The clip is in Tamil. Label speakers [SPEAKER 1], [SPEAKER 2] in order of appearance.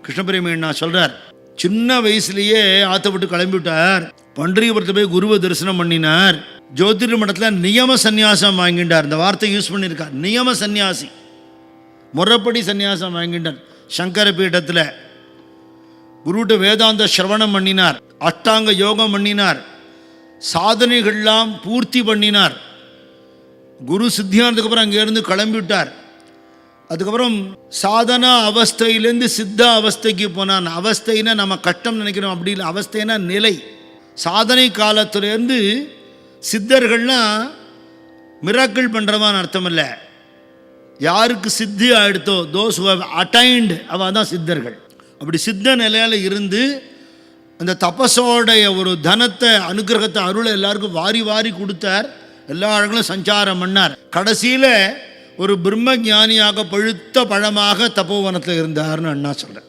[SPEAKER 1] கிருஷ்ணபிரேமி சொல்கிறார், சின்ன வயசுலேயே ஆற்ற விட்டு கிளம்பிவிட்டார். பண்டரிபுரத்தை போய் குருவை தரிசனம் பண்ணினார். ஜோதிட மடத்தில் நியம சந்நியாசம் வாங்கிட்டார். இந்த வார்த்தை யூஸ் பண்ணியிருக்கார், நியம சந்நியாசி, முறைப்படி சந்நியாசம் வாங்கிட்டார். சங்கர பீடத்தில் குருட்ட வேதாந்த சிரவணம் பண்ணினார், அஷ்டாங்க யோகம் பண்ணினார், சாதனைகள்லாம் பூர்த்தி பண்ணினார். குரு சித்தியானதுக்கப்புறம் அங்கேருந்து கிளம்பிவிட்டார். அதுக்கப்புறம் சாதனா அவஸ்தையிலேருந்து சித்த அவஸ்தைக்கு போனான். அவஸ்தைன்னா நம்ம கஷ்டம் நினைக்கிறோம், அப்படி இல்லை. அவஸ்தைனா நிலை. சாதனை காலத்துலேருந்து சித்தர்கள்னால் மிராக்கிள் பண்ணுறவான்னு அர்த்தம் இல்லை. யாருக்கு சித்தி ஆகிடுத்தோ, தோஸ் அட்டைன்டு, அவள் தான் சித்தர்கள். அப்படி சித்த நிலையில் இருந்து அந்த தபஸோடைய ஒரு தனத்தை, அனுகிரகத்தை, அருளை எல்லாருக்கும் வாரி வாரி கொடுத்தார். எல்லா இடங்களும் சஞ்சாரம் பண்ணார். கடைசியில் ஒரு பிரம்ம ஞானியாக பழுத்த பழமாக தபோவனத்தில் இருந்தார்னு அண்ணா சொல்கிறேன்.